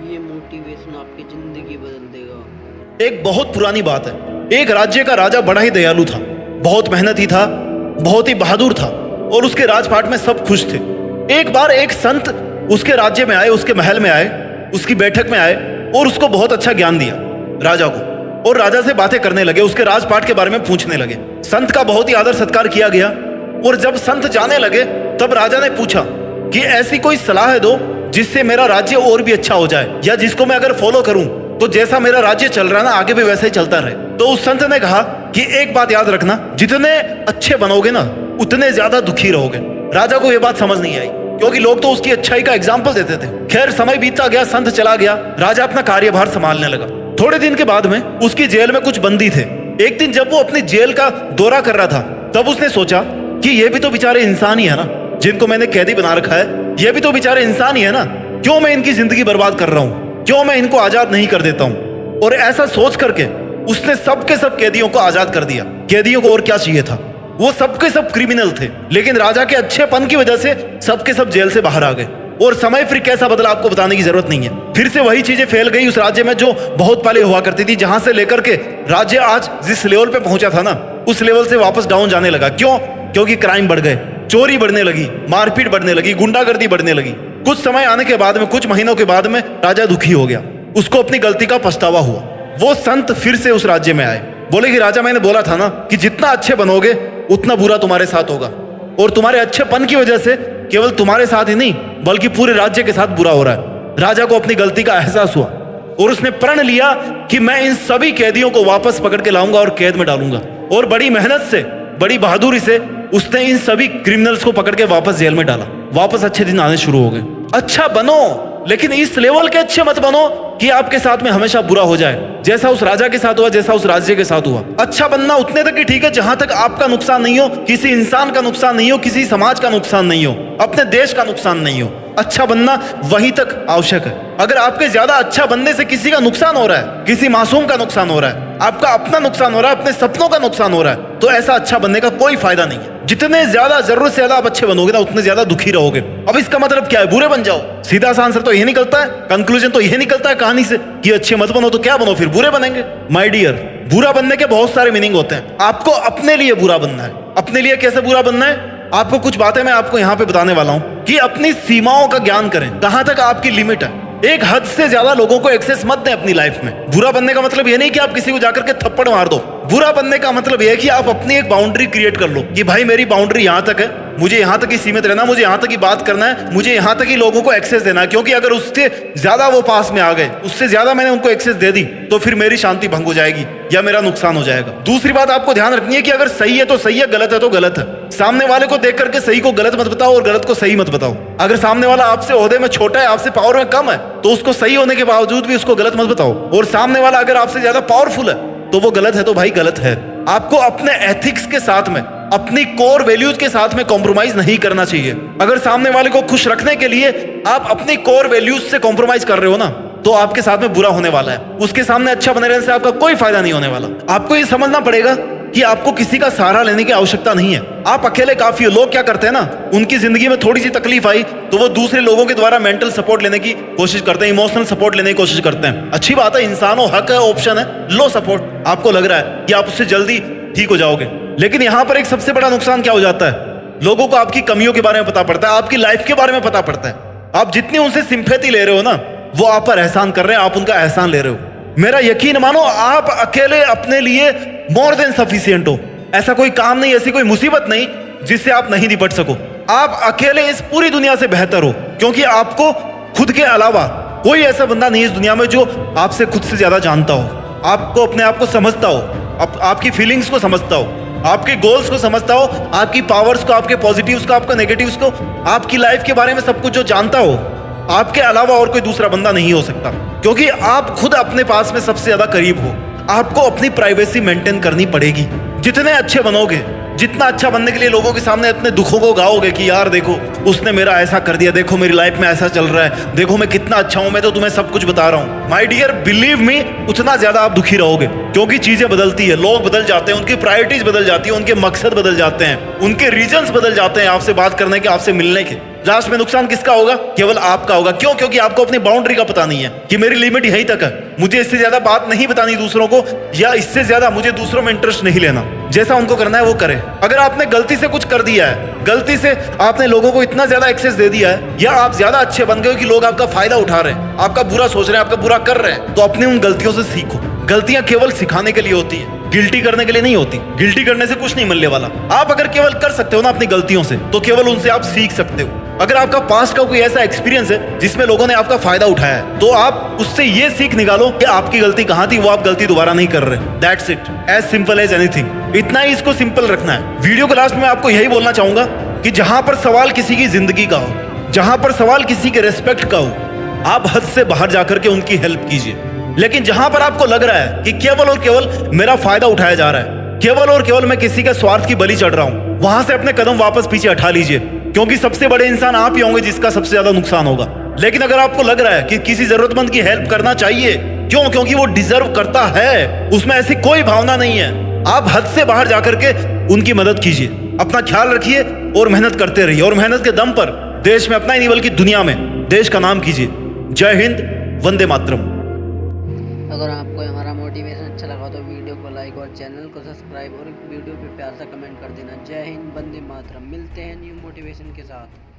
ये मोटिवेशन आपकी जिंदगी बदल देगा। एक बहुत पुरानी बात है। एक राज्य का राजा बड़ा ही दयालु था, बहुत मेहनती था, बहुत ही बहादुर था और उसके राजपाट में सब खुश थे। एक बार एक संत उसके राज्य में आए, उसके महल में आए, उसकी बैठक में आए और उसको बहुत अच्छा ज्ञान दिया राजा को। और राजा से बातें करने लगे, उसके राजपाट के बारे में पूछने लगे। संत का बहुत ही आदर सत्कार किया गया और जब संत जाने लगे तब राजा ने पूछा कि ऐसी कोई सलाह दो जिससे मेरा राज्य और भी अच्छा हो जाए, या जिसको मैं अगर फॉलो करूं तो जैसा मेरा राज्य चल रहा है ना आगे भी वैसे ही चलता रहे। तो उस संत ने कहा कि एक बात याद रखना, जितने अच्छे बनोगे ना उतने ज्यादा दुखी रहोगे। राजा को यह बात समझ नहीं आई क्योंकि लोग तो उसकी अच्छाई का एग्जाम्पल देते थे। खैर समय बीतता गया, संत चला गया, राजा अपना कार्यभार संभालने लगा। थोड़े दिन के बाद में उसकी जेल में कुछ बंदी थे। एक दिन जब वो अपनी जेल का दौरा कर रहा था तब उसने सोचा कि ये भी तो बेचारे इंसान ही है ना, जिनको मैंने कैदी बना रखा है, ये भी तो बेचारे इंसान ही है ना, क्यों मैं इनकी जिंदगी बर्बाद कर रहा हूं, क्यों मैं इनको आजाद नहीं कर देता हूं। और ऐसा सोच करके उसने सबके सब कैदियों को आजाद कर दिया। कैदियों को और क्या चाहिए था, वो सबके सब क्रिमिनल थे, लेकिन राजा के अच्छेपन की वजह से सबके सब जेल से बाहर आ गए। और समय फिर कैसा बदला आपको बताने की जरूरत नहीं है। फिर से वही चीजें फैल गई उस राज्य में जो बहुत पहले हुआ करती थी, जहां से लेकर के राज्य आज जिस लेवल पे पहुंचा था ना उस लेवल से वापस डाउन जाने लगा। क्यों? क्योंकि क्राइम बढ़ गए, चोरी बढ़ने लगी, मारपीट बढ़ने लगी, गुंडागर्दी बढ़ने लगी। कुछ समय आने के बाद में, कुछ महीनों के बाद में राजा दुखी हो गया, उसको अपनी गलती का पछतावा हुआ। वो संत फिर से उस राज्य में आए, बोले कि राजा मैंने बोला था ना कि जितना अच्छे बनोगे उतना बुरा तुम्हारे साथ होगा, और तुम्हारे अच्छेपन की वजह से केवल तुम्हारे साथ ही नहीं बल्कि पूरे राज्य के साथ बुरा हो रहा है। राजा को अपनी गलती का एहसास हुआ और उसने प्रण लिया कि मैं इन सभी कैदियों को वापस पकड़ के लाऊंगा और कैद में डालूंगा। और बड़ी मेहनत से, बड़ी बहादुरी से उसने इन सभी क्रिमिनल्स को पकड़ के वापस जेल में डाला। वापस अच्छे दिन आने शुरू हो गए। अच्छा बनो, लेकिन इस लेवल के अच्छे मत बनो कि आपके साथ में हमेशा बुरा हो जाए, जैसा उस राजा के साथ हुआ, जैसा उस राज्य के साथ हुआ। अच्छा बनना उतने तक ही ठीक है जहां तक आपका नुकसान नहीं हो, किसी इंसान का नुकसान नहीं हो, किसी समाज का नुकसान नहीं हो, अपने देश का नुकसान नहीं हो। अच्छा बनना वहीं तक आवश्यक है। अगर आपके ज्यादा अच्छा बनने से किसी का नुकसान हो रहा है, किसी मासूम का नुकसान हो रहा है, आपका अपना नुकसान हो रहा है, अपने सपनों का नुकसान हो रहा है, तो ऐसा अच्छा बनने का कोई फायदा नहीं है। जितने ज्यादा जरूरत से ज्यादा आप अच्छे बनोगे ना उतने ज्यादा दुखी रहोगे। अब इसका मतलब क्या है? बुरे बन जाओ। सीधा सा आंसर तो यही निकलता है, कंक्लूजन तो यही निकलता है कहानी से कि अच्छे मत बनो तो क्या बनो, फिर बुरे बनेंगे। माय डियर, बुरा बनने के बहुत सारे मीनिंग होते हैं। आपको अपने लिए बुरा बनना है। अपने लिए कैसे बुरा बनना है? आपको कुछ बातें मैं आपको यहाँ पे बताने वाला हूँ कि अपनी सीमाओं का ज्ञान करें, कहां तक आपकी लिमिट है। एक हद से ज्यादा लोगों को एक्सेस मत दें अपनी लाइफ में। बुरा बनने का मतलब यह नहीं कि आप किसी को जाकर के थप्पड़ मार दो। बुरा बनने का मतलब यह है कि आप अपनी एक बाउंड्री क्रिएट कर लो कि भाई मेरी बाउंड्री यहां तक है, मुझे यहां तक ही सीमित रहना, मुझे यहां तक ही बात करना है, मुझे यहां तक ही लोगों को एक्सेस देना है। क्योंकि अगर उससे ज्यादा वो पास में आ गए, उससे ज्यादा मैंने उनको एक्सेस दे दी तो फिर मेरी शांति भंग हो जाएगी या मेरा नुकसान हो जाएगा। दूसरी बात आपको ध्यान रखनी है कि अगर सही है तो सही है, गलत है तो गलत है। सामने वाले को देख करके सही को गलत मत बताओ और गलत को सही मत बताओ। अगर सामने वाला आपसे ओहदे में छोटा है, आपसे पावर में कम है, तो उसको सही होने के बावजूद भी उसको गलत मत बताओ। और सामने वाला अगर आपसे ज्यादा पावरफुल है तो वो गलत है तो भाई गलत है। आपको अपने एथिक्स के साथ में, अपनी कोर वैल्यूज के साथ में कॉम्प्रोमाइज नहीं करना चाहिए। अगर सामने वाले को खुश रखने के लिए आप अपनी कोर वैल्यूज से कॉम्प्रोमाइज कर रहे हो ना तो आपके साथ में बुरा होने वाला है। उसके सामने अच्छा बने रहने से आपका कोई फायदा नहीं होने वाला। आपको ये समझना पड़ेगा कि आपको किसी का सहारा लेने की आवश्यकता नहीं है। आप अकेले काफी हो। लोग क्या करते हैं ना, उनकी जिंदगी में थोड़ी सी तकलीफ आई तो वो दूसरे लोगों के द्वारा मेंटल सपोर्ट लेने की कोशिश करते हैं, इमोशनल सपोर्ट लेने की कोशिश करते हैं। अच्छी बात है, इंसानों हक है, ऑप्शन है, लो सपोर्ट। आपको लग रहा है कि आप उससे जल्दी ठीक हो जाओगे, लेकिन यहां पर एक सबसे बड़ा नुकसान क्या हो जाता है? लोगों को आपकी कमियों के बारे में पता पड़ता है, आपकी लाइफ के बारे में पता पड़ता है। आप जितनी उनसे सिंपैथी ले रहे हो ना, वो आप पर एहसान कर रहे हैं, आप उनका एहसान ले रहे हो। मेरा यकीन मानो, आप अकेले अपने लिए मोर देन सफिशिएंट हो। ऐसा कोई काम नहीं, ऐसी कोई मुसीबत नहीं जिससे आप नहीं निपट सको। आप अकेले इस पूरी दुनिया से बेहतर हो, क्योंकि आपको खुद के अलावा कोई ऐसा बंदा नहीं है इस दुनिया में जो आपसे खुद से ज्यादा जानता हो, आपको अपने आप को समझता हो, आपकी फीलिंग्स को समझता हो, आपके गोल्स को समझता हो, आपकी पावर्स को, आपके पॉजिटिव्स को, आपके नेगेटिव्स को, आपकी लाइफ के बारे में सब कुछ जो जानता हो। आपके अलावा और कोई दूसरा बंदा नहीं हो सकता, क्योंकि आप खुद अपने पास में सबसे ज्यादा करीब हो। आपको अपनी प्राइवेसी मेंटेन करनी पड़ेगी। जितने अच्छे बनोगे, जितना अच्छा बनने के लिए लोगों के सामने अपने दुखों को गाओगे कि यार देखो उसने मेरा ऐसा कर दिया, देखो मेरी लाइफ में ऐसा चल रहा है, देखो मैं कितना अच्छा हूं, मैं तो तुम्हें सब कुछ बता रहा हूं। माय डियर, बिलीव मी, उतना ज्यादा आप दुखी रहोगे, क्योंकि चीजें बदलती है, लोग बदल जाते हैं, उनकी प्रायोरिटीज बदल जाती है, उनके मकसद बदल जाते हैं, उनके रीजंस बदल जाते हैं आपसे बात करने के, आपसे मिलने के। लास्ट में नुकसान किसका होगा? केवल आपका होगा। क्यों? क्योंकि आपको अपनी बाउंड्री का पता नहीं है कि मेरी लिमिट यहीं तक है, मुझे इससे ज्यादा बात नहीं बतानी दूसरों को, या इससे ज्यादा मुझे दूसरों में इंटरेस्ट नहीं लेना। जैसा उनको करना है वो करें। अगर आपने गलती से कुछ कर दिया है, गलती से आपने लोगों को इतना ज्यादा एक्सेस दे दिया है, या आप ज्यादा अच्छे बन गए हो कि लोग आपका फायदा उठा रहे हैं, आपका बुरा सोच रहे हैं, आपका बुरा कर रहे हैं, तो अपनी उन गलतियों से सीखो। गलतियां केवल सिखाने के लिए होती है, गिल्टी करने के लिए नहीं होती। गिल्टी करने से कुछ नहीं मिलने वाला। आप अगर केवल कर सकते हो ना अपनी गलतियों से, तो केवल उनसे आप सीख सकते हो। अगर आपका पास्ट का कोई ऐसा एक्सपीरियंस है जिसमें लोगों ने आपका फायदा उठाया है, तो आप उससे ये सीख निकालो कि आपकी गलती कहां थी, वो आप गलती दोबारा नहीं कर रहे। That's it, as simple as anything. इतना ही इसको सिंपल रखना है। वीडियो के लास्ट में आपको यही बोलना चाहूंगा कि जहां पर सवाल किसी की जिंदगी का हो, जहां पर सवाल किसी के रेस्पेक्ट का हो, आप हद से बाहर जाकर के उनकी हेल्प कीजिए। लेकिन जहां पर आपको लग रहा है कि केवल और केवल मेरा फायदा उठाया जा रहा है, केवल और केवल मैं किसी का स्वार्थ की बलि चढ़ रहा हूं, वहां से अपने कदम वापस पीछे हटा लीजिए, क्योंकि सबसे बड़े इंसान आप ही होंगे जिसका सबसे ज्यादा नुकसान होगा। लेकिन अगर आपको लग रहा है कि किसी जरूरतमंद की हेल्प करना चाहिए, क्यों? क्योंकि वो डिजर्व करता है, उसमें ऐसी कोई भावना नहीं है, आप हद से बाहर जाकर के उनकी मदद कीजिए। अपना ख्याल रखिए और मेहनत करते रहिए, और मेहनत के दम पर देश में अपना ही नहीं बल्कि दुनिया में देश का नाम कीजिए। जय हिंद, वंदे मातरम। अगर आपको हमारा मोटिवेशन अच्छा लगा तो वीडियो को लाइक और चैनल को सब्सक्राइब और वीडियो पे प्यार सा कमेंट कर देना। जय हिंद, वंदे मातरम। मिलते हैं न्यू मोटिवेशन के साथ।